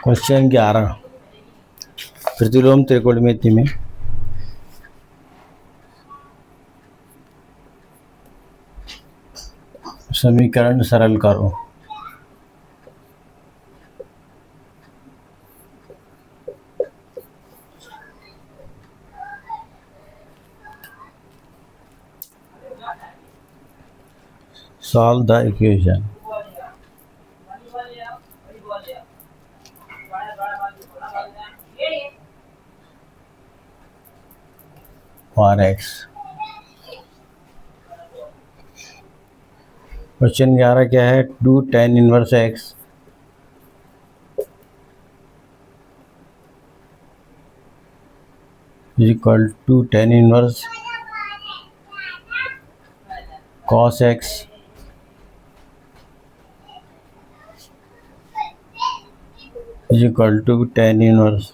Question 11 प्रतिलोम त्रिकोणमिति में समीकरण सरल करो। Solve the equation. For x। Question 11 क्या है? 2 tan inverse x is equal to tan inverse cos x is equal to tan inverse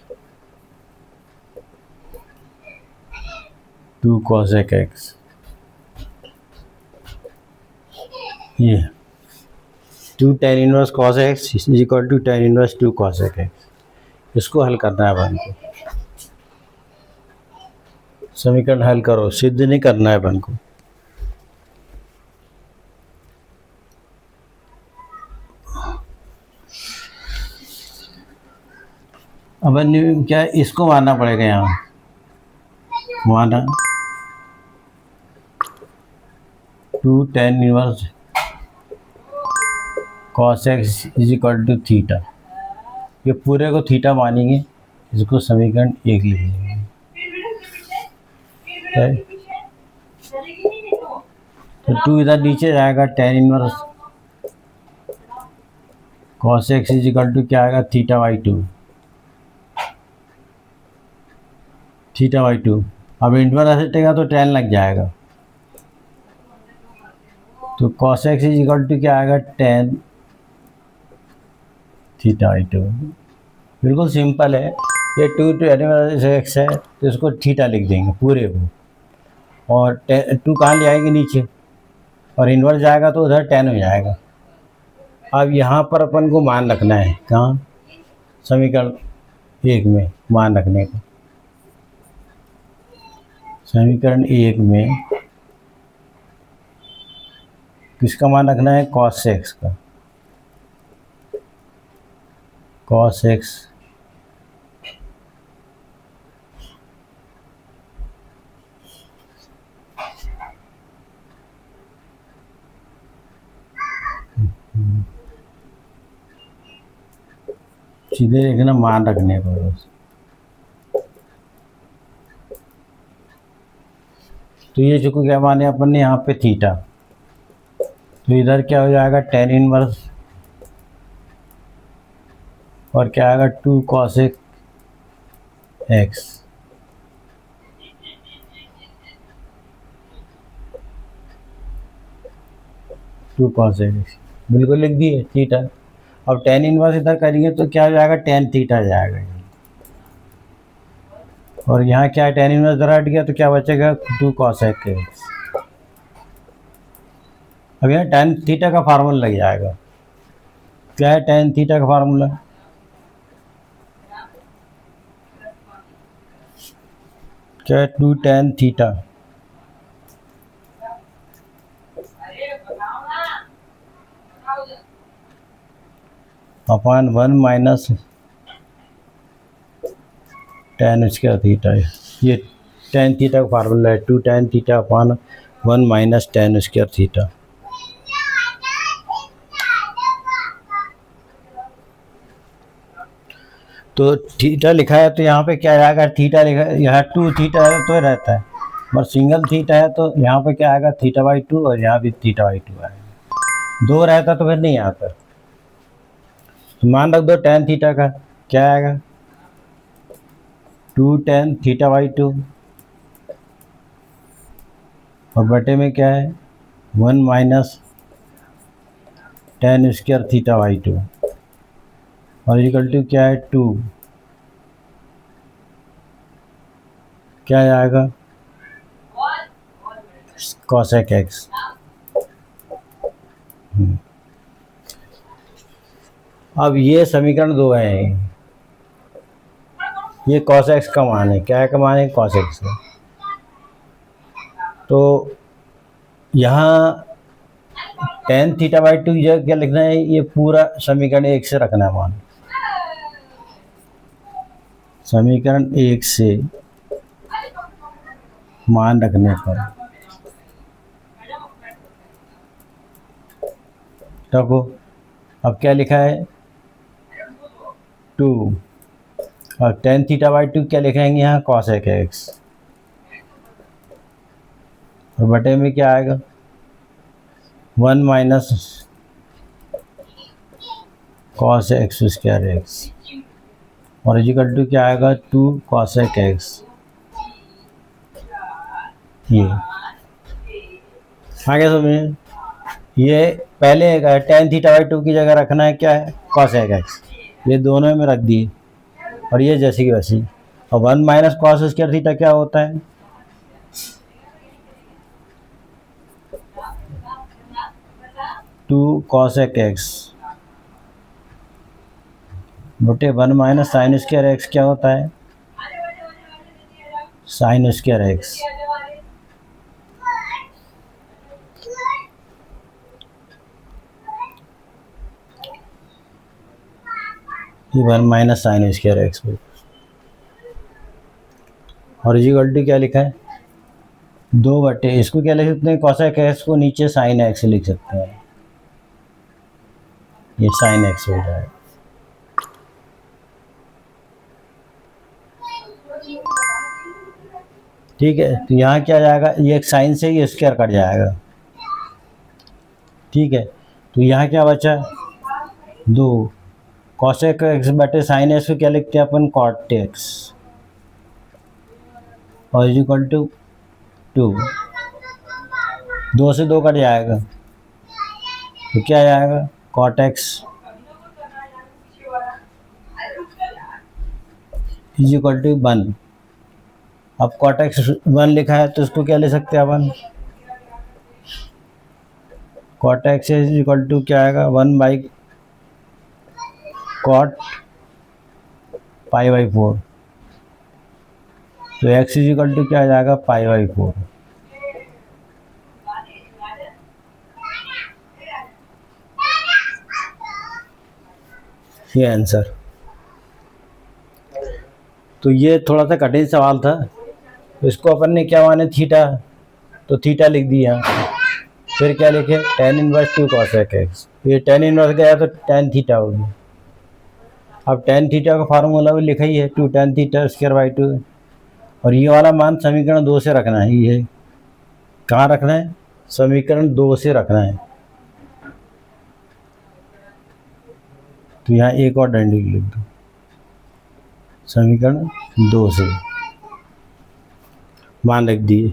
2 cosec x। ये 2 tan inverse cos x is equal to tan inverse 2 cosec x। इसको हल करना है अपन को। समीकरण हल करो, सिद्ध नहीं करना है अपन को। अपन क्या इसको मानना पड़ेगा, यहाँ माना 2 tan inverse cos x is equal to theta. ये पूरे को थीटा मानेंगे, इसको समीकरण 1 लिखेंगे। तो 2 इधर नीचे जाएगा, tan inverse cos x is equal to क्या आएगा? Theta by 2। Theta by 2। अब इनवर्स हटेगा तो tan लग जाएगा, तो cos x is equal to क्या आएगा? tan theta by 2। बिल्कुल सिंपल है। ये 2 tan x है तो इसको थीटा लिख देंगे पूरे को, और 2 कहाँ ले आएंगे? नीचे, और इन्वर्स जाएगा तो उधर tan हो जाएगा। अब यहाँ पर अपन को मान रखना है, कहाँ? समीकरण 1 में मान रखने को। समीकरण 1 में किसका मान रखना है? cos x का। cos x सीधे देखना, मान रखने को बस। तो ये जो क्या माने अपन ने यहाँ पे थीटा, तो इधर क्या हो जाएगा? tan इनवर्स, और क्या आएगा? 2 cosec x। बिल्कुल लिख दिए थीटा। अब tan इनवर्स इधर करेंगे तो क्या हो जाएगा? tan थीटा जाएगा, और यहाँ क्या है? tan इनवर्स इधर हट गया तो क्या बचेगा? 2 cosec x। अब यहाँ tan थीटा का फार्मूला लग जाएगा। क्या है tan थीटा का फार्मूला? क्या है? 2 tan theta upon 1 minus tan square theta. ये tan थीटा का फार्मूला है, 2 tan theta upon 1 minus tan square theta. तो थीटा लिखा है तो यहाँ पे क्या आएगा? थीटा लिखा है, यहाँ 2 थीटा है तो रहता है, और सिंगल थीटा है तो यहाँ पे क्या आएगा? थीटा बाई 2, और यहाँ भी थीटा बाई 2 आएगा। 2 रहता तो फिर नहीं आता। तो मान रख दो tan थीटा का, क्या आएगा? 2 tan थीटा बाई 2, और बटे में क्या है? 1 minus tan square theta by 2, और इक्वल टू क्या है? 2 क्या आएगा? cosec x। अब ये समीकरण 2 है, ये कॉस एक्स का मान है, क्या का मान है, कॉस एक्स का। तो यहाँ टेन थीटा बाई टू की जगह क्या लिखना है, ये पूरा समीकरण एक से रखना है मान, समीकरण एक से मान रखने पर रखो। अब क्या लिखा है, टू, और टेन थीटा बाई टू क्या लिखेंगे यहाँ, कॉस एक्स, और बटे में क्या आएगा, one minus cos x square x, और इजिकल टू क्या आएगा, टू कॉस एक्स। ये आगे समझे, ये पहले टेन थीटा बाई टू की जगह रखना है क्या है, कॉस एक्स, ये दोनों में रख दिए, और ये जैसी की वैसी। और one minus cos square theta क्या होता है, टू कॉस एक्स बटे one minus sine square x क्या होता है, साइन स्क्वायर एक्स। ये one minus sine square x, और इजिकल टू क्या लिखा है, दो बटे, इसको क्या लिख सकते हैं, कॉसेक एक्स को नीचे साइन एक्स लिख सकते हैं, ये साइन एक्स हो जाएगा। ठीक है, तो यहाँ क्या जाएगा, ये एक साइन से ये स्क्वायर कट जाएगा। ठीक है, तो यहाँ क्या बचा, दो कॉसेक एक्स बटे साइन एक्स को क्या लिखते हैं अपन, कॉट एक्स, और इक्वल टू टू, दो से दो कट जाएगा तो क्या जाएगा, cot x is equal to one. अब कॉट एक्स वन लिखा है तो इसको क्या ले सकते हैं अपन, cot x is equal to क्या आएगा, one by cot pi by four, तो एक्स इज इक्वल टू क्या आ जाएगा, पाई बाई फोर। ये आंसर। तो ये थोड़ा सा कठिन सवाल था, तो इसको अपन ने क्या माने, थीटा, तो थीटा लिख दिया, फिर क्या लिखे, tan inverse two cosec x, ये टेन इनवर्स गया तो टेन थीटा होगी। अब टेन थीटा का फार्मूला भी लिखा ही है, two tan theta square by two, और ये वाला मान समीकरण दो से रखना है, ये कहाँ रखना है, समीकरण दो से रखना है। तो यहाँ एक और डंडी लिख दो, समीकरण दो से मान रख दिए,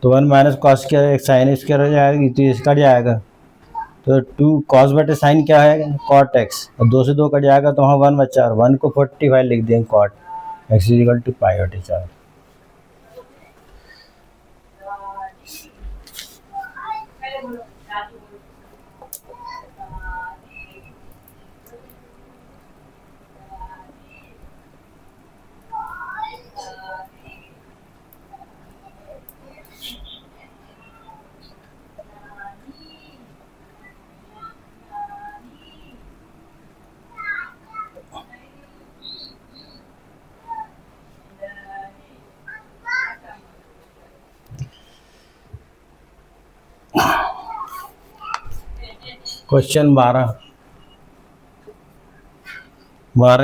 तो one minus cos square sine square हो जाएगा, तो इसका कट जाएगा, तो टू कॉस बटे साइन क्या है, कॉट एक्स, और दो से दो कट जाएगा तो वहाँ वन बचा, और वन को 45 लिख देंगे, cot x is equal to pi बटे 4। क्वेश्चन 12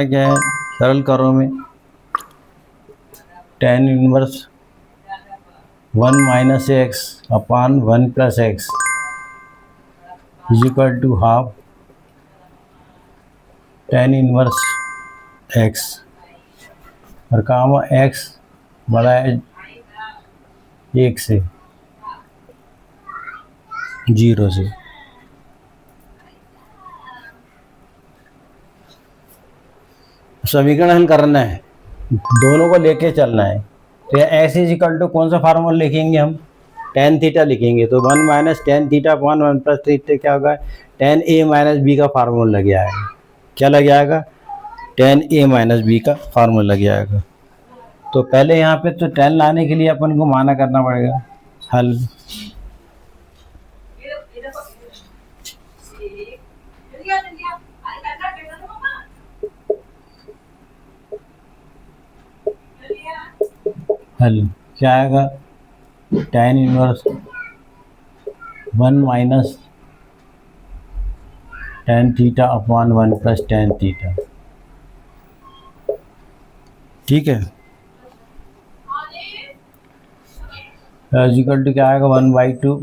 क्या है, सरल करो में tan inverse one minus x upon one plus x is equal to half tan inverse x, और काम एक्स बड़ा है एक से, जीरो से। समीकरण हल करना है, दोनों को लेके चलना है, तो एक्स इज इक्वल टू कौन सा फार्मूला लिखेंगे हम, टेन थीटा लिखेंगे, तो one minus tan theta upon one plus theta क्या होगा, टेन ए माइनस बी का फार्मूला लग जाएगा, क्या लग जाएगा, टेन ए माइनस बी का फार्मूला लग जाएगा। तो पहले यहाँ पे तो टेन लाने के लिए अपन को माना करना पड़ेगा हल। हल क्या आएगा, tan inverse 1 minus tan theta upon 1 plus tan theta. ठीक है, इक्वल टू क्या आएगा 1/2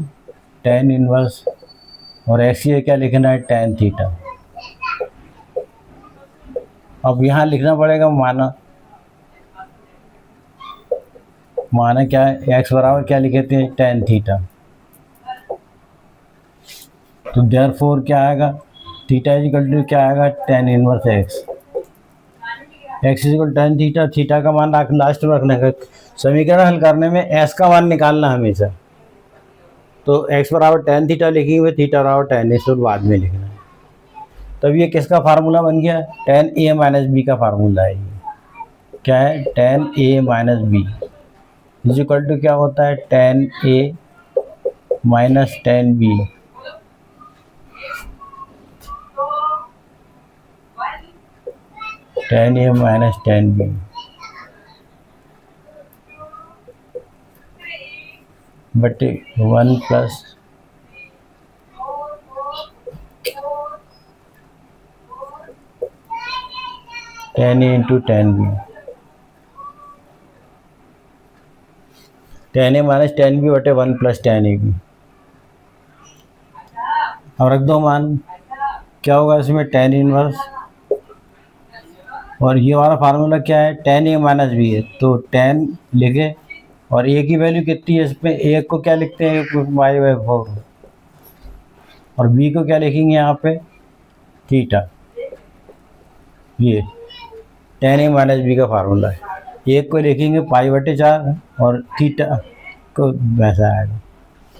टेन इनवर्स, और एक्स ये क्या लिखना है, टेन थीटा। अब यहाँ लिखना पड़ेगा माना क्या है, एक्स बराबर क्या लिखे थे, टेन थीटा। तो देयरफॉर क्या आएगा, थीटा इक्वल टू क्या आएगा, ten inverse x. X equal tan theta, theta का मान लास्ट में रखने का। समीकरण हल करने में एस का मान निकालना हमेशा। तो एक्स बराबर टेन थीटा लिखेंगे, थीटा बराबर टेन, इसको बाद में लिखना है। तब ये किसका फार्मूला बन गया, टेन ए माइनस बी का फार्मूला है। ये क्या है, tan A minus B is equal to क्या होता है, tan A minus tan B. Tan A minus tan B बटे 1 plus tan A into tan B. Tan A minus tan B बटे 1 प्लस टेन ए बी। अब रख दो मान, क्या होगा इसमें, टेन इनवर्स, और ये हमारा फार्मूला क्या है, टेन ए माइनस बी है, तो टेन लिखे, और ए की वैल्यू कितनी है इसमें, ए को क्या लिखते हैं, y/4, और बी को क्या लिखेंगे यहाँ पे, थीटा। ये टेन ए माइनस बी का फार्मूला है। एक को लिखेंगे π/4 और थीटा को वैसा आएगा,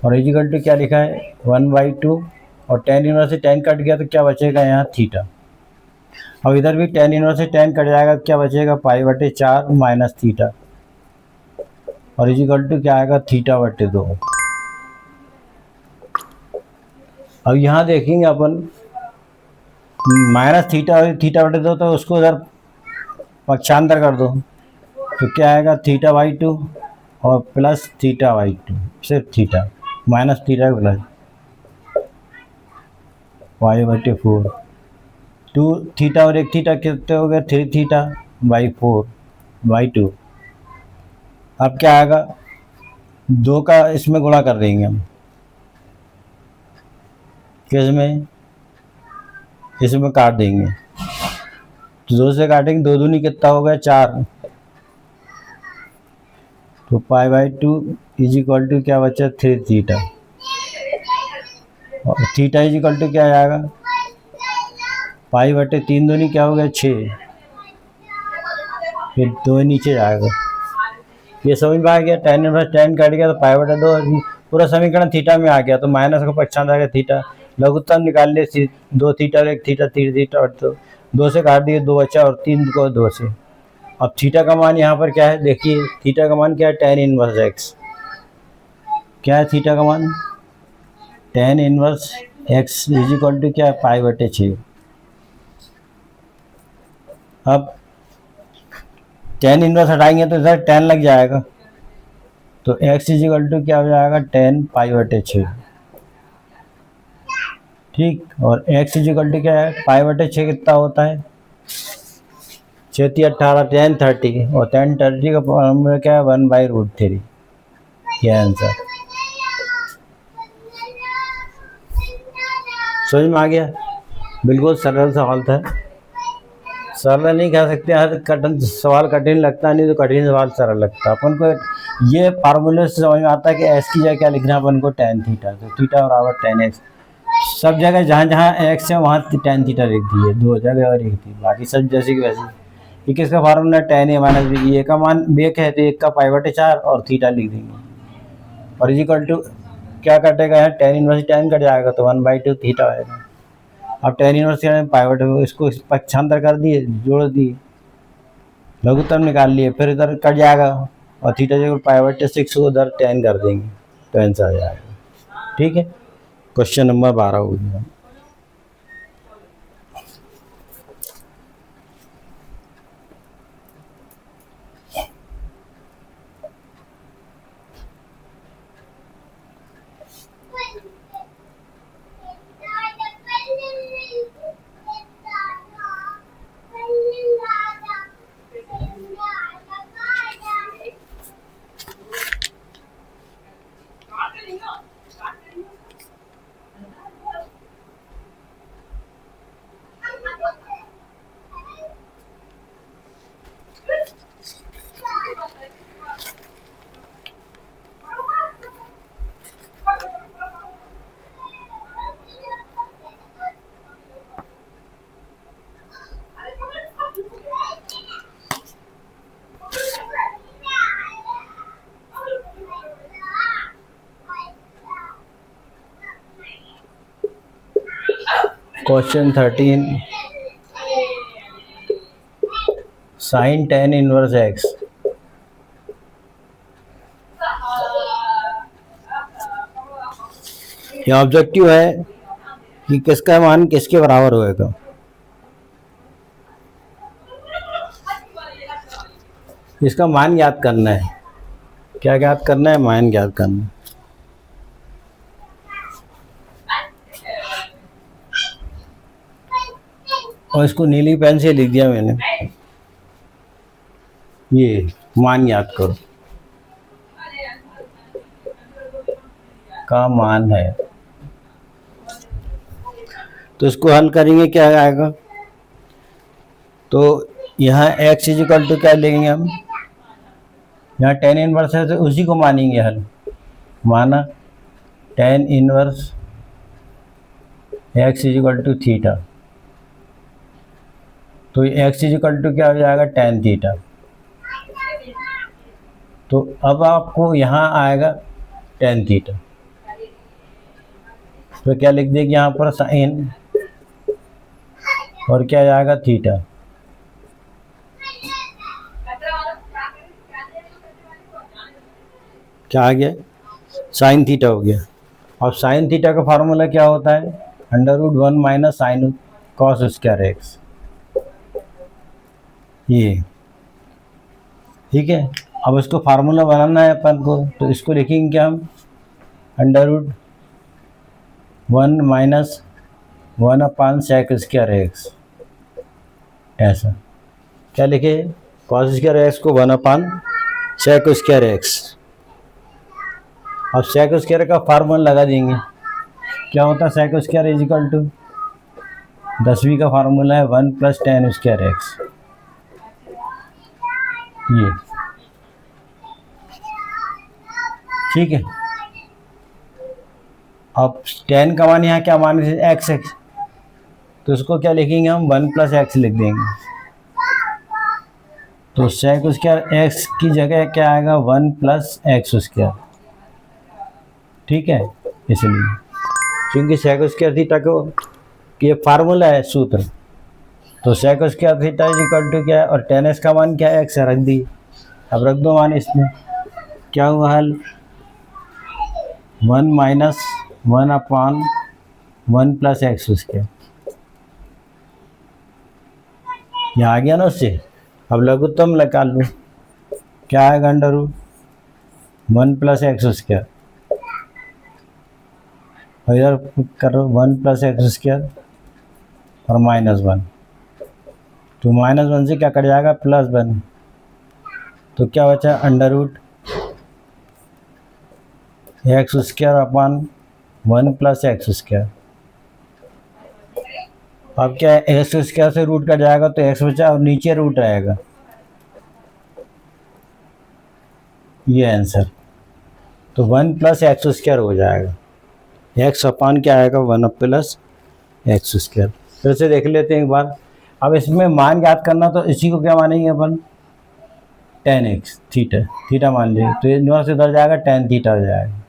और इक्वल टू क्या लिखा है, 1/2, और टेन इनवर्स से टेन कट गया तो क्या बचेगा यहाँ, थीटा। अब इधर भी टेन इनवर्स से टेन कट जाएगा, क्या बचेगा, π/4 माइनस थीटा, और इक्वल टू क्या आएगा, θ/2। अब यहाँ देखेंगे अपन, माइनस θ/2, तो उसको उधर पक्षांतर कर दो, तो क्या आएगा, θ/2 और प्लस θ/2, सिर्फ theta, minus theta plus y/4। 2 theta और 1 थीटा कितने हो गए, 3 θ/4/2। अब क्या आएगा, 2 का इसमें गुणा कर देंगे हम, किसमें, इसमें काट देंगे, तो 2 से काटेंगे, 2 दूनी कितना हो गया, 4, तो π/2 इज इक्वल टू क्या बचा, 3 थीटा, और थीटा इज इक्वल टू क्या आएगा, π/3 दूनी क्या हो गया, 6, फिर 2 नीचे जाएगा। ये समझ में आ गया, टेन इनवर्स टेन कट गया तो π/2, पूरा समीकरण थीटा में आ गया, तो माइनस का पक्षांतर आ गया थीटा, लघुत्तम निकाल लिए, 2 थीटा और 1 थीटा, 3 थीटा, और 2 से काट दिए, 2 बचा, और 3 को 2 से। अब थीटा का मान यहाँ पर क्या है, देखिए थीटा का मान क्या है, टेन इनवर्स एक्स। क्या है थीटा का मान, tan inverse x is equal to क्या है, π/6। अब टेन इनवर्स हटाएंगे तो इधर टेन लग जाएगा, तो एक्स इज इक्वल टू क्या हो जाएगा, टेन π/6। ठीक, और एक्स इज इक्वल टू क्या है, π/6 कितना होता है, 6×18 10 30, और 10 30 का फॉर्मूला क्या है, 1/√3। ये आंसर समझ में आ गया, बिल्कुल सरल सवाल था। सरल नहीं कह सकते, हर कठिन सवाल कठिन लगता नहीं, तो कठिन सवाल सरल लगता है। अपन को ये फार्मूले से समझ में आता है कि एस की जगह क्या लिखना है अपन को, टेन थीटा, तो थीटा बराबर टेन एक्स। सब जगह जहाँ जहाँ एक्स है वहाँ टेन थीटा लिख दिए, 2 जगह और 1 थी, बाकी सब जैसे कि वैसे। ये किसका formula, ten A minus B, ए का मान बेक है तो 1 का π/4 और थीटा लिख देंगे, और इक्वल टू क्या कटेगा, है टेन इनवर्स टेन कट जाएगा, तो 1/2 थीटा आएगा। अब टेन इनवर्स के पाइवट है, इसको पक्षांतर कर दिए, जोड़ दिए, लघुत्तम निकाल लिए, फिर इधर कट जाएगा और थीटा जगह पाइवट 6 को उधर 10 कर देंगे तो आंसर आ जाएगा। ठीक है, क्वेश्चन नंबर 12 हो गया। Question 13, sine tan inverse x. ये ऑब्जेक्टिव है कि किसका मान किसके बराबर होएगा। इसका मान ज्ञात करना है। क्या ज्ञात करना है? मान ज्ञात करना है। और इसको नीली पेन से लिख दिया मैंने, ये मान याद करो का मान है। तो इसको हल करेंगे, क्या आएगा? तो यहाँ x इजिकल टू क्या लेंगे हम? यहाँ टेन इनवर्स है तो उसी को मानेंगे हल। माना tan inverse x equal to theta, तो x इजिकल टू क्या हो जाएगा? Tan theta. तो अब आपको यहाँ आएगा टेन थीटा, तो क्या लिख देंगे यहाँ पर? साइन, और क्या आएगा? थीटा। क्या आ गया? साइन थीटा हो गया। अब साइन थीटा का फार्मूला क्या होता है? √1 minus sine cos square x. ये ठीक है। अब इसको फार्मूला बनाना है अपन को, तो इसको लिखेंगे क्या हम? √1 माइनस 1 अपान सेक स्क्वायर एक्स। ऐसा क्या लिखे? कॉस स्क्वायर एक्स को 1 अपान सेक स्क्वायर एक्स। अब सेक स्क्वायर का फार्मूला लगा देंगे। क्या होता है सेक स्क्वायर इजिकल टू? 10वीं का फार्मूला है 1 प्लस टेन स्क्वायर एक्स। ये ठीक है। अब टेन का मान यहाँ क्या मान है? एक्स एक्स, तो इसको क्या लिखेंगे हम? 1 प्लस एक्स लिख देंगे। तो सेक स्क्वायर एक्स की जगह क्या आएगा? 1 प्लस एक्स स्क्वायर। ठीक है, इसलिए क्योंकि सेक स्क्वायर थीटा को ये फार्मूला है, सूत्र, तो sec square theta equal to क्या है? और टेन एक्स का मान क्या है? एक्स रख दी। अब रख दो मान इसमें। क्या हुआ हल? 1 माइनस 1 अपान 1 प्लस एक्स स्क्वायर। ये आ गया ना उससे। अब लघुत्तम निकाल लो, क्या आएगा? √1 प्लस एक्स स्क्वायर, और इधर करो 1 प्लस एक्स स्क्वायर और -1, तो -1 से क्या कट जाएगा? +1। तो क्या बचा? √x square upon 1 plus x square. अब क्या है? एक्स स्क्वायर से रूट कट जाएगा तो एक्स बचा और नीचे रूट रहेगा। ये आंसर। तो 1 प्लस एक्स स्क्वायर हो जाएगा। एक्स अपान क्या आएगा? 1 प्लस एक्स स्क्वायर। फिर से देख लेते हैं एक बार। अब इसमें मान याद करना, तो इसी को क्या मानेंगे अपन? टेन एक्स थीटा, थीटा मान लीजिए, तो इनवर्स इधर जाएगा, टेन थीटा हो जाएगा।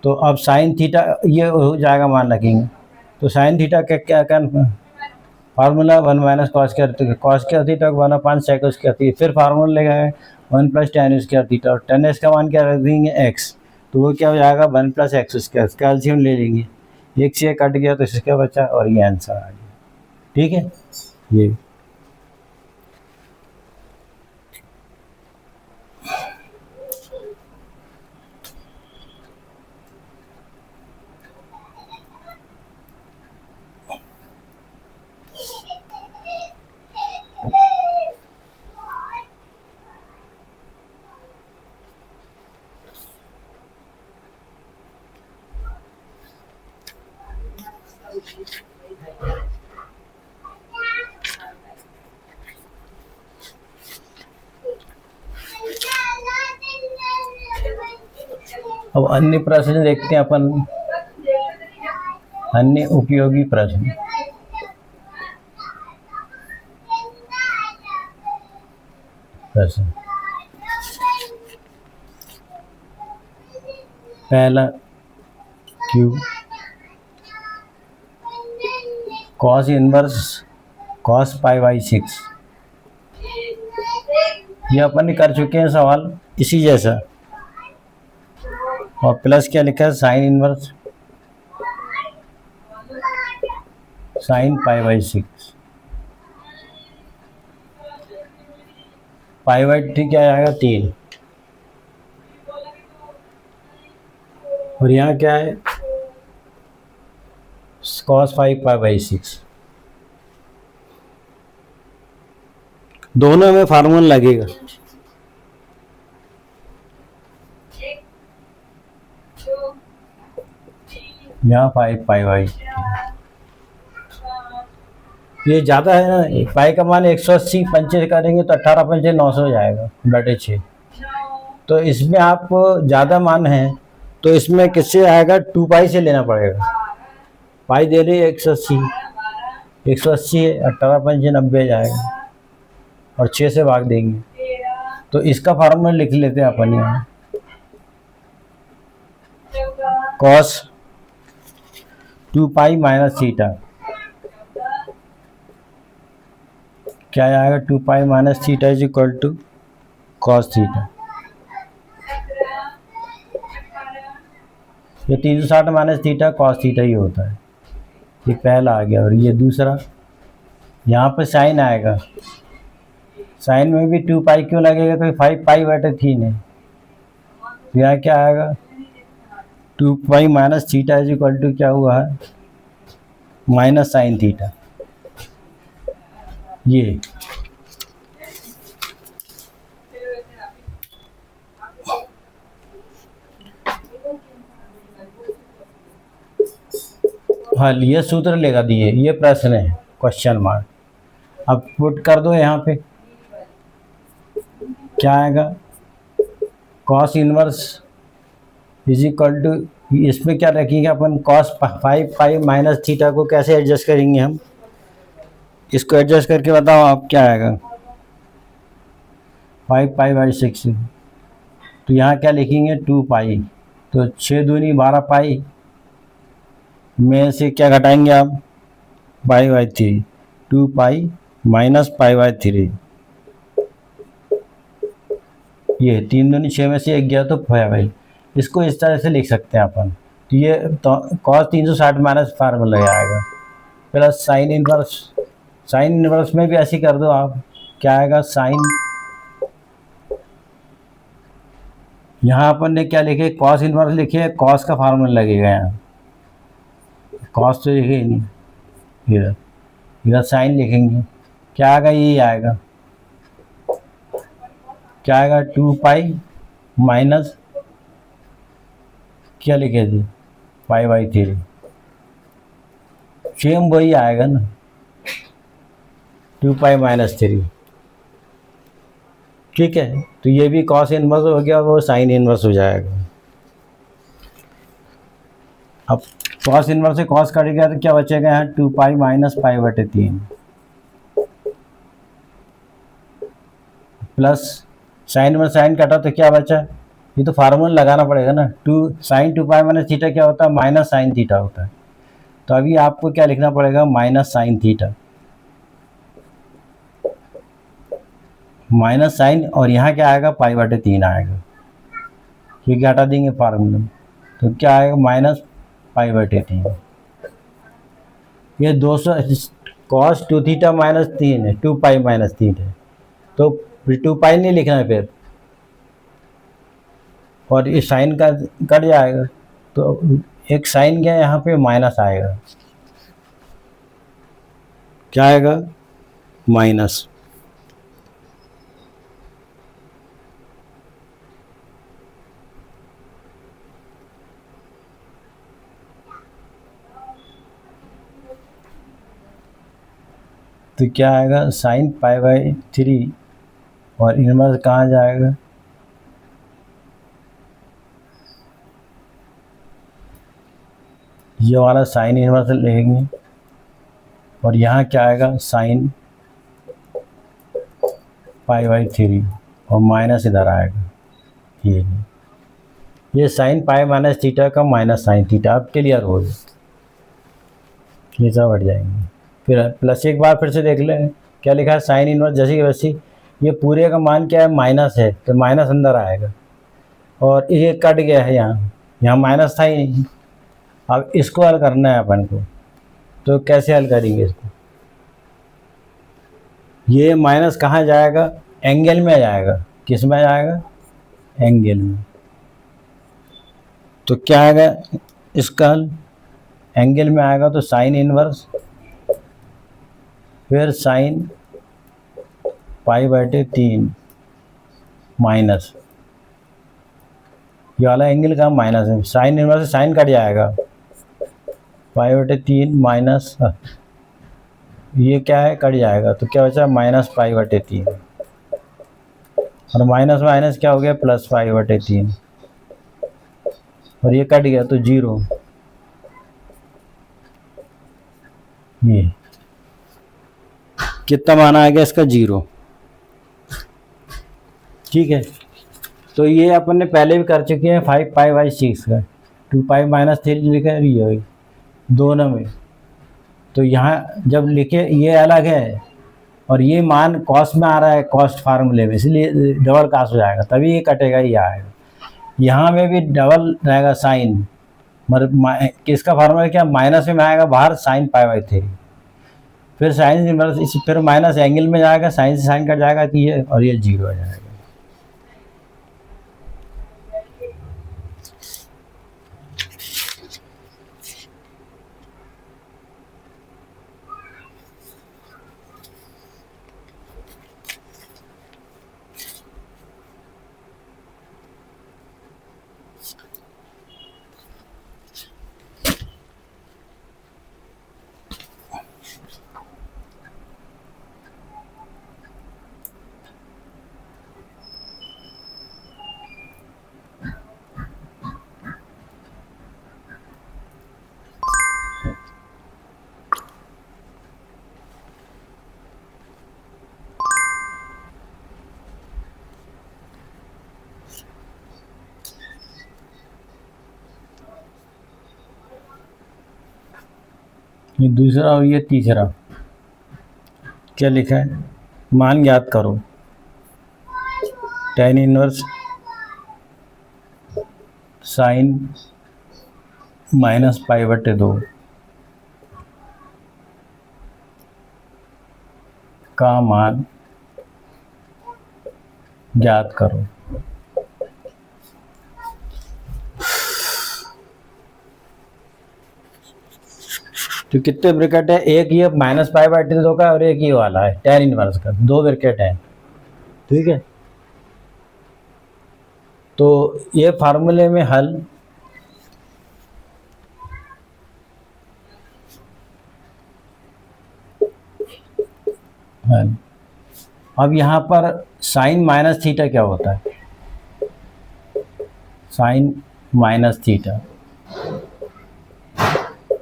तो अब साइन थीटा ये हो जाएगा मान रखेंगे, तो साइन थीटा का क्या फार्मूला 1 - कॉस स्क्वायर थीटा को 1/5 सेक स्क्वायर थीटा, फिर फार्मूला लगाए 1 + tan स्क्वायर थीटा, और tan s का मान क्या रख देंगे x, तो वो क्या हो जाएगा 1 + x स्क्वायर, कैल्शियम ले लेंगे, एक से एक कट गया तो इसका बचा, और ये आंसर आ गया। ठीक है, ये अब अन्य प्रश्न देखते हैं अपन, अन्य उपयोगी प्रश्न। पहला क्यू कॉस इनवर्स कॉस π/6, ये अपन ने कर चुके हैं सवाल इसी जैसा, और प्लस क्या लिखा है साइन इनवर्स साइन π/6, π/3 क्या आएगा 3, और यहाँ क्या है cos 5 π/6, दोनों में फार्मूला लगेगा। यहाँ 5 π/, ये ज़्यादा है ना, पाई का मान 180 पंचे करेंगे तो 18 पंचे 900 हो जाएगा बटे 6, तो इसमें आप ज़्यादा मान है तो इसमें किससे आएगा 2 पाई से लेना पड़ेगा, पाई दे रही है 180, 180 है 18 पंचे 90 जाएगा, और 6 से भाग देंगे, तो इसका फार्मूला लिख लेते हैं अपन यहाँ, कॉस 2 पाई - थीटा क्या आएगा 2 pi - theta is equal to cos theta, ये 360 - थीटा कॉस थीटा ही होता है, ये पहला आ गया। और ये दूसरा, यहाँ पर साइन आएगा, साइन में भी 2 पाई क्यों लगेगा, तो 5 π/3 है, तो यहाँ क्या आएगा 2 pi - theta is equal to क्या हुआ है माइनस साइन थीटा, ये हल, ये सूत्र लेगा दिए, ये प्रश्न है क्वेश्चन मार्क, अब पुट कर दो यहाँ पे, क्या आएगा cos inverse is equal to, इसमें क्या रखेंगे अपन कॉस 5 पाई - थीटा को कैसे एडजस्ट करेंगे हम, इसको एडजस्ट करके बताओ आप क्या आएगा 5 π/6, तो यहाँ क्या लिखेंगे 2 पाई, तो 6 दूनी 12 पाई में से क्या घटाएंगे आप π/3, 2 पाई - π/3, ये 3 दूनी 6 में से 1 गया तो 5, इसको इस तरह से लिख सकते हैं अपन, तो ये तो cos 360 माइनस फार्मूला आएगा प्लस साइन इनवर्स में भी ऐसे कर दो आप, क्या आएगा साइन, यहाँ अपन ने क्या लिखे कॉस इनवर्स लिखे, कॉस का फार्मूला लगेगा यहाँ, कॉस तो लिखे ही नहीं, इधर इधर साइन लिखेंगे, क्या आएगा ये आएगा, क्या आएगा 2 पाई माइनस क्या लिखे थे π/3, सेम वही आएगा ना 2 पाई - 3, ठीक है, तो ये भी कॉस इनवर्स हो गया, वो साइन इनवर्स हो जाएगा। अब कॉस इनवर्स से कॉस कट गया तो क्या बचेगा यहाँ 2 पाई - π/3 प्लस साइन में साइन कटा तो क्या बचा, ये तो फार्मूला लगाना पड़ेगा ना, 2 sin 2 पाई - थीटा क्या होता है माइनस साइन थीटा होता है, तो अभी आपको क्या लिखना पड़ेगा, minus sine theta, minus sine, और यहाँ क्या आएगा, π/3 आएगा, क्योंकि हटा देंगे फार्मूले में, तो क्या आएगा, -π/3। ये 200 cos 2 थीटा -3 है, 2π -3 है, तो 2π नहीं लिखना है फिर, और इस साइन का कट जाएगा, तो एक साइन गया यहाँ पे, माइनस आएगा, क्या आएगा, माइनस। तो क्या आएगा, साइन π/3, और इनवर्स कहाँ जाएगा, ये वाला साइन इनवर्स लेंगे, और यहाँ क्या आएगा, साइन π/3, और माइनस इधर आएगा, ये साइन π - थीटा का माइनस साइन थीटा, अब क्लियर हो गया, ये सब हट जाएंगे। फिर प्लस एक बार फिर से देख लें, क्या लिखा है, साइन इनवर्स जैसी की वैसी, ये पूरे का मान क्या है, माइनस है, तो माइनस अंदर आएगा, और ये कट गया है, यहाँ माइनस था ही नहीं। अब इसको हल करना है अपन को, तो कैसे हल करेंगे इसको, ये माइनस कहाँ जाएगा, एंगल में जाएगा, किस में जाएगा, एंगल में, तो क्या आएगा इसका हल, एंगल में आएगा तो साइन इनवर्स, फिर साइन π/3 माइनस, ये वाला एंगल का माइनस है, साइन इनवर्स से साइन कट जाएगा, π/3 माइनस, ये क्या है, कट जाएगा, तो क्या बचा, -π/3, और माइनस माइनस क्या हो गया, +π/3, और ये कट गया तो 0, ये कितना मान आ गया इसका, 0। ठीक है, तो ये अपन ने पहले भी कर चुके हैं, 5π/6 का, 2π - 3 लिखा है, ये दोनों में, तो यहाँ जब लिखे ये अलग है, और ये मान कॉस्ट में आ रहा है, कॉस्ट फार्मूले में, इसलिए डबल कास्ट हो जाएगा, तभी ये कटेगा, ये आएगा, यहाँ में भी डबल रहेगा साइन, मतलब किसका फार्मूला क्या, माइनस में आएगा बाहर, साइन π/3, फिर साइन इनवर्स, फिर माइनस एंगल में जाएगा, साइन से साइन कट जाएगा, तो ये, और ये 0 हो जाएगा। ये दूसरा और ये तीसरा, क्या लिखा है, मान याद करो, tan इनवर्स साइन -π/2 का मान ज्ञात करो। तो कितने ब्रैकेट है, एक ये -π/2 का, और एक ये वाला है tan इनवर्स का, 2 ब्रैकेट है, ठीक है। तो ये फार्मूले में हल, अब यहाँ पर साइन - थीटा क्या होता है, साइन - थीटा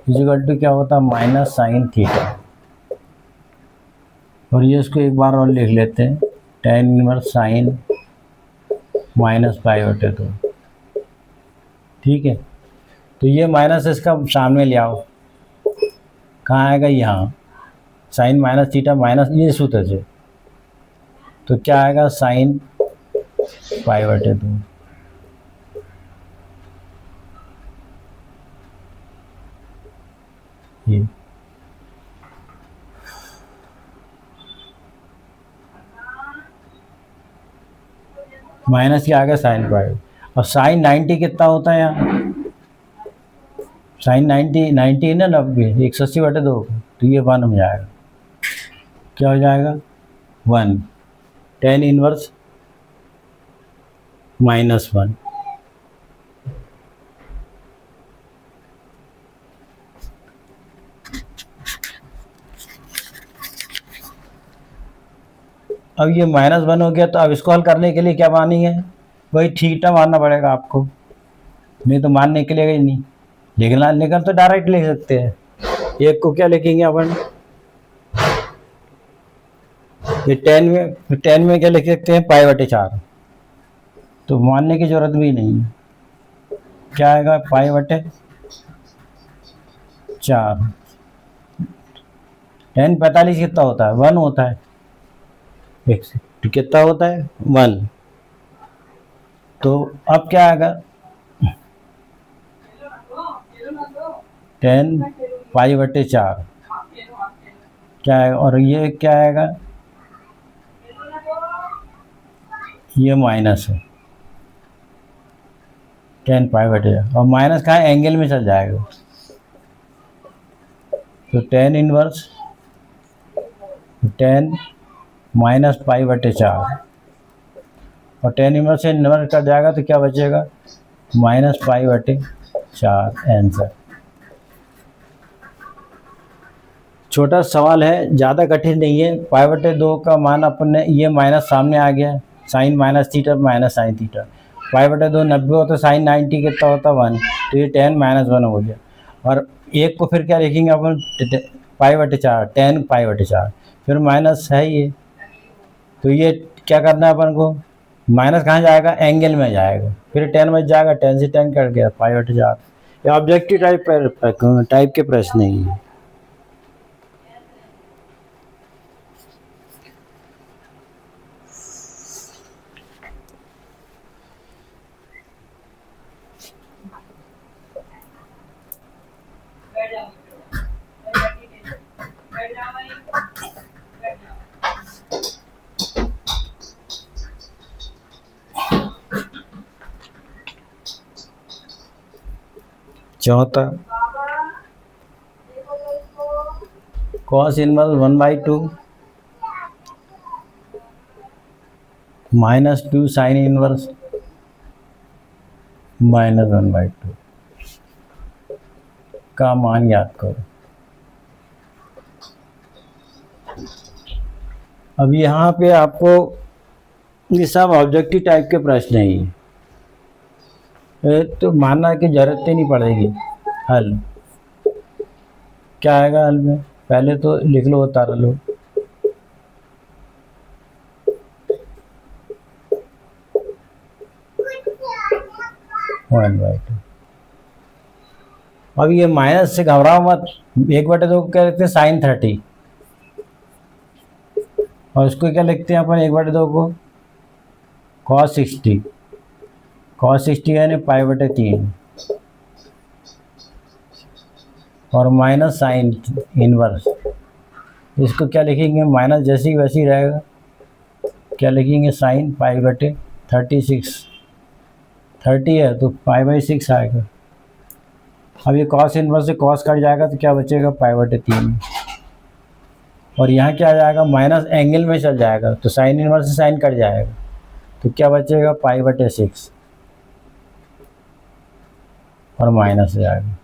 इक्वल टू क्या होता है, माइनस साइन थीटा, और ये इसको एक बार और लिख लेते हैं, tan इनवर्स साइन -π/2, ठीक है। तो ये माइनस इसका सामने ले आओ, कहाँ आएगा, यहाँ साइन माइनस थीटा माइनस ये सूत्र से, तो क्या आएगा साइन पाई बटे 2। ये माइनस क्या आ गया साइन पाई। और साइन 90 कितना होता है यहाँ, साइन 90 है ना 90, 180/2, तो ये 1 हो जाएगा। क्या हो जाएगा 1, टेन इनवर्स -1। अब ये -1 हो गया, तो अब इसको हल करने के लिए क्या मानेंगे, वही थीटा मानना पड़ेगा आपको, नहीं तो मान निकलेगा ही नहीं। लिखना निकल तो डायरेक्ट लिख सकते हैं। एक को क्या लिखेंगे अपन, ये 10 में क्या लिख सकते हैं π/4, तो मानने की जरूरत भी नहीं है। क्या आएगा π/4, 10 45 कितना होता है 1 होता है, एक से तो कितना होता है 1। तो अब क्या आएगा 10π/4 क्या आएगा, और ये क्या आएगा, ये माइनस है 10π/4, और माइनस कहाँ एंगल में चल जाएगा, तो 10 इनवर्स 10 -π/4, और 10 इनवर्स से इनवर्स कट जाएगा तो क्या बचेगा -π/4 आंसर। छोटा सवाल है, ज़्यादा कठिन नहीं है। π/2 का मान अपन ने, ये माइनस सामने आ गया, sine minus theta minus sine theta, π/2 90 होता, साइन 90 कितना होता 1, तो ये 10 -1 हो गया। और एक को फिर क्या लिखेंगे अपन π/4, 10π/4, फिर माइनस है ये, तो ये क्या करना है अपन को, माइनस कहाँ जाएगा एंगल में जाएगा, फिर 10 बच जाएगा, 10 से 10 कट गया π/4। ये ऑब्जेक्टिव टाइप के प्रश्न नहीं है। चौथा cos इनवर्स 1/2 -2 साइन इनवर्स -1/2 का मान याद करो। अब यहाँ पे आपको ये सब ऑब्जेक्टिव टाइप के प्रश्न है, ये तो मानना की जरूरत ही नहीं पड़ेगी। हल क्या आएगा हल में, पहले तो लिख लो, उतार लो। अब ये माइनस से घबराओ मत, 1/2 को क्या लिखते हैं साइन 30, और इसको क्या लिखते हैं अपन 1/2 को cos 60, cos 60 यानी π/3, और माइनस साइन इनवर्स, इसको क्या लिखेंगे माइनस जैसी वैसी रहेगा, क्या लिखेंगे साइन π/36, 30 है तो π/6 आएगा। अब ये cos इनवर्स से cos कट जाएगा तो क्या बचेगा π/3, और यहाँ क्या आ जाएगा माइनस एंगल में चल जाएगा, तो साइन इनवर्स से साइन कट जाएगा, तो क्या बचेगा π/6, और माइनस हो जाएगा,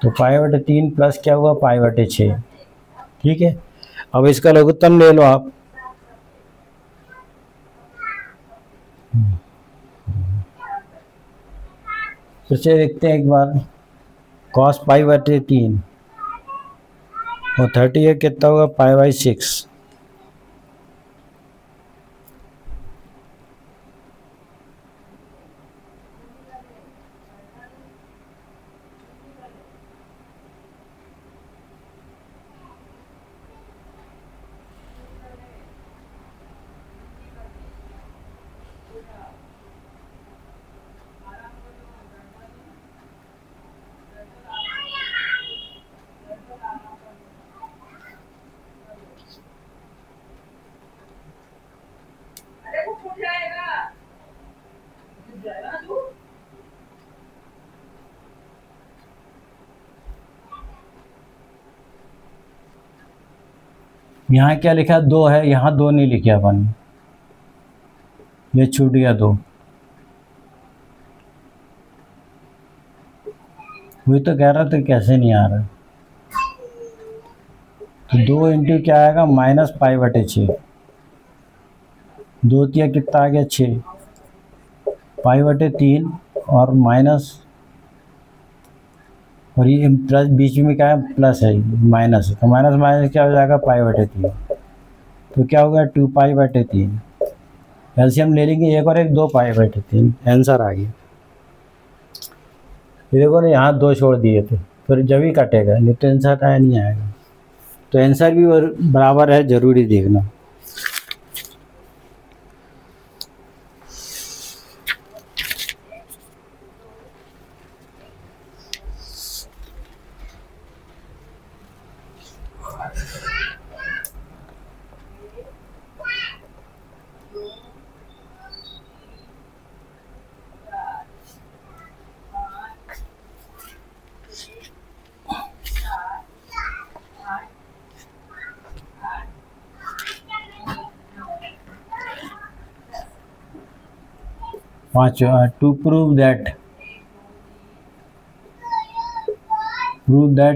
तो π/3 प्लस क्या हुआ π/6। ठीक है, अब इसका लघुत्तम ले लो आप, फिर से देखते हैं एक बार, cos π/3 और 30 है कितना होगा π/6, यहाँ क्या लिखा, 2 है, यहाँ 2 नहीं लिखे अपन ने, ये छूट गया 2। वही तो कह रहा था कैसे नहीं आ रहा। तो 2 इंटू क्या आएगा, -π/6। 2 तिया कितना आ गया, 6, π/3 और माइनस, और ये प्लस बीच में क्या है, प्लस है, माइनस है, तो माइनस माइनस क्या हो जाएगा, π/3। तो क्या होगा, 2π/3। एलसीएम ले लेंगे, एक और एक 2π/3, आंसर आ गया। ये देखो ना, यहाँ 2 छोड़ दिए थे, फिर जब ही कटेगा, नहीं तो आंसर आया नहीं आएगा। तो आंसर भी बराबर है, जरूरी देखना। टू प्रूव दैट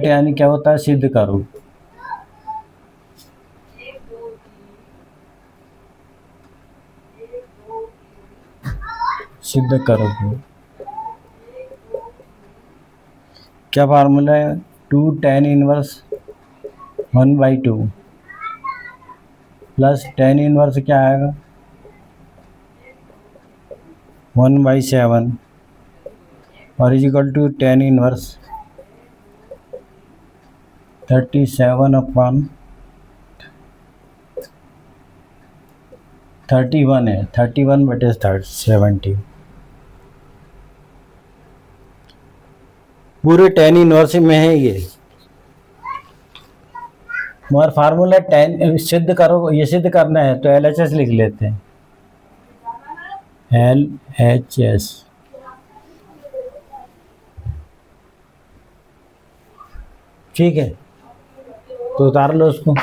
यानी क्या होता है, सिद्ध करो। सिद्ध करो, क्या फार्मूला है, 2 tan inverse 1/2 plus tan inverse क्या आएगा, 1/7 और is equal to tan inverse 37/31 है, 31/70 पूरे tan इनवर्स में है ये। मगर फार्मूला tan सिद्ध करो, ये सिद्ध करना है तो LHS लिख लेते हैं, LHS। ठीक है, तो उतार लो उसको।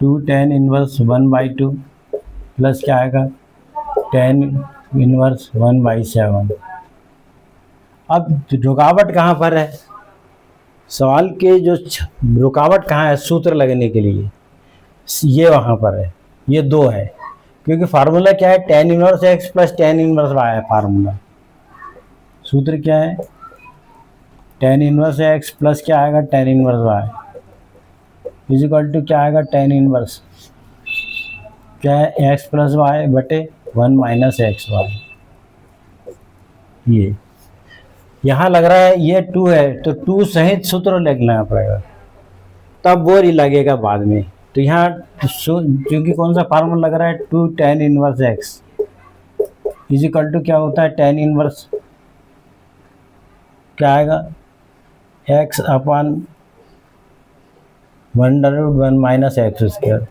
2 tan इनवर्स 1/2 प्लस क्या आएगा, tan इनवर्स 1/7। अब रुकावट कहाँ पर है, सवाल के जो रुकावट कहाँ है सूत्र लगने के लिए, ये वहाँ पर है, ये 2 है, क्योंकि फार्मूला क्या है, tan inverse x plus tan inverse y है फार्मूला। सूत्र क्या है, tan इनवर्स x प्लस क्या आएगा, tan inverse y is equal to क्या आएगा, tan इनवर्स क्या है, x प्लस वाई बटे 1 माइनस एक्स वाई। ये यहाँ लग रहा है ये 2 है, तो 2 सहित सूत्र लिखना पड़ेगा, तब वो ही लगेगा बाद में। तो यहाँ क्योंकि कौन सा फार्मूला लग रहा है, 2 tan inverse x is equal to क्या होता है, tan इनवर्स क्या आएगा, x/1 minus x square.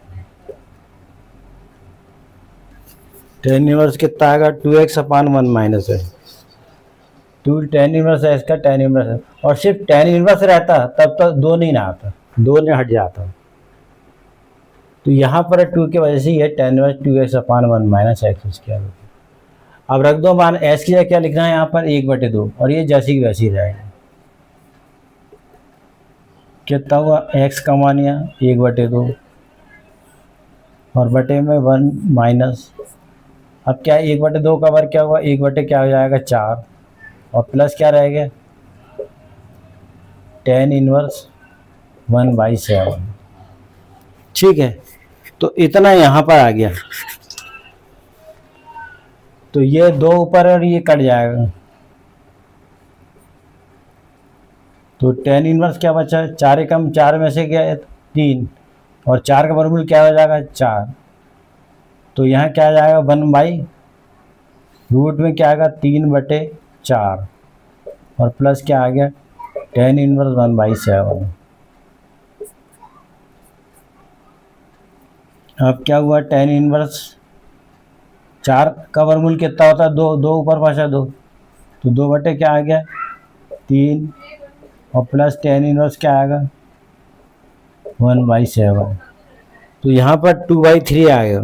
tan inverse कितना आएगा, 2x/1 माइनस है, 2 tan इनवर्स है इसका, tan इनवर्स है, और सिर्फ tan इनवर्स रहता तब तो 2 नहीं ना आता, 2 ने हट जाता। तो यहाँ पर 2 की वजह से ये tan inverse 2x/1 minus x square. अब रख दो मान, s की जगह क्या लिखना है यहाँ पर, 1/2, और ये जैसी की वैसी रहेगा। कितना हुआ, x का मान यहाँ 1/2 और बटे में 1 माइनस, अब क्या 1/2 का वर्ग क्या हुआ, 1 क्या हो जाएगा 4, और प्लस क्या रहेगा, tan इनवर्स 1/7। ठीक है, तो इतना यहाँ पर आ गया, तो ये 2 ऊपर और ये कट जाएगा, तो tan इनवर्स क्या बचा, 4 एकम 4 में से क्या है 3, और 4 का वर्गमूल क्या हो जाएगा 4, तो यहाँ क्या आ जाएगा 1/रूट में क्या आएगा 3/4, और प्लस क्या आ गया tan इनवर्स 1/7। अब क्या हुआ, tan इनवर्स 4 का वर्गमूल कितना होता है, 2, 2 ऊपर बचा 2, तो 2 बटे क्या आ गया 3, और प्लस tan इनवर्स क्या आएगा 1/7। तो यहाँ पर 2/3 आएगा।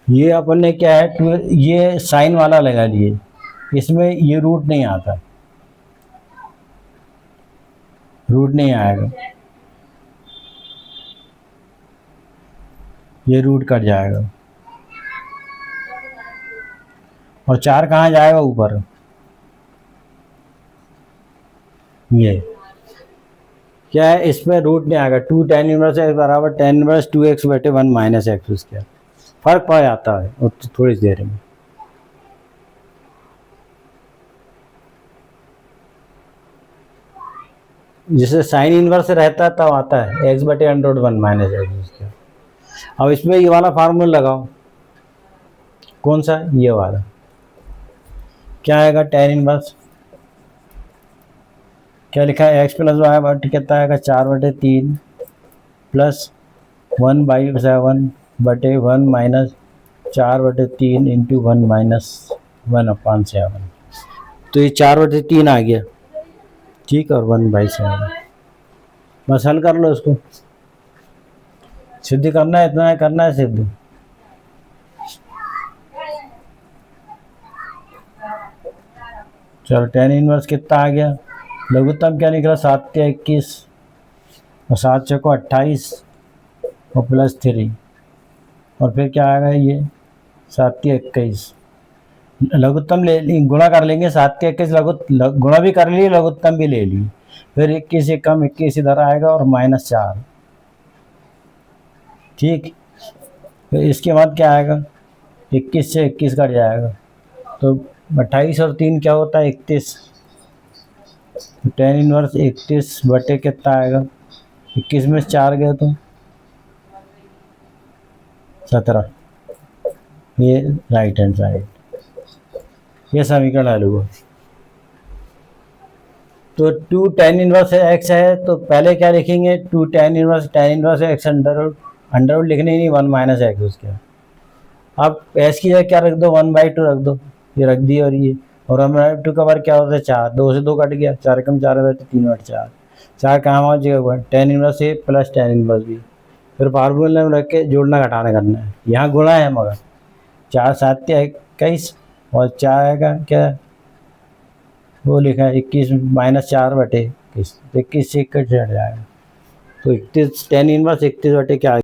ये अपन ने क्या है, ये साइन वाला लगा लिए, इसमें ये रूट नहीं आता, रूट नहीं आएगा, ये रूट कट जाएगा। और 4 कहाँ जाएगा? ऊपर। ये क्या है, इसमें रूट नहीं आएगा। 2 tan इनवर्स x बराबर tan इनवर्स 2x बटे 1 माइनस एक्स स्क्वायर। फर्क पड़ जाता है थोड़ी देर में। जिससे साइन इनवर्स रहता है तब आता है x बटे √1 माइनस एक्स स्क्वायर। अब इसमें ये वाला फार्मूला लगाओ। कौन सा? ये वाला। क्या आएगा? tan इनवर्स क्या लिखा है? x प्लस वाई बटे कितना आएगा? 4/3 प्लस 1/7 बटे 1 माइनस 4/3 इंटू 1 माइनस 1/7। तो ये 4/3 आ गया, ठीक है, और 1/7। बस हल कर लो इसको। सिद्ध करना है, इतना है करना है सिद्ध। चलो tan इनवर्स कितना आ गया? लघुत्तम क्या निकला? 7 या 21 और 7 चौको 28 और प्लस 3 और फिर क्या आएगा? ये 7 या 21 लघुत्तम ले गुणा कर लेंगे। 7 या 21 गुणा भी कर लिए, लघुत्तम भी ले ली। फिर 21 से कम 21 इधर आएगा और -4, ठीक। फिर इसके बाद क्या आएगा? 21 से 21 कट जाएगा तो 28 और 3 क्या होता है? 31। tan इनवर्स 31 बटे कितना आएगा? 21 में 4 गए तो 17। ये राइट हैंड साइड, ये समीकरण हल हुआ। तो 2 tan इनवर्स x है तो पहले क्या लिखेंगे? 2 tan इनवर्स x अंडर लिखने ही नहीं, 1 माइनस एक्स उसके। अब s की जगह क्या रख दो? 1/2 रख दो। ये रख दी। और ये और 1/2 का वर्ग क्या होता है? 4। 2 से 2 कट गया, 4 कम 4 बटे 3/4। 4 कहाँ पहुँच जाएगा? tan इनवर्स ए प्लस tan इनवर्स बी। फिर फार्मूले में रख के जोड़ना घटाना करना है। यहाँ गुणा है मगर 4 7 या 21 और 4 आएगा क्या? वो लिखा है 21 माइनस 4 बटे 21 से 21 हट जाएगा तो 31 tan इनवर्स 31 बटे क्या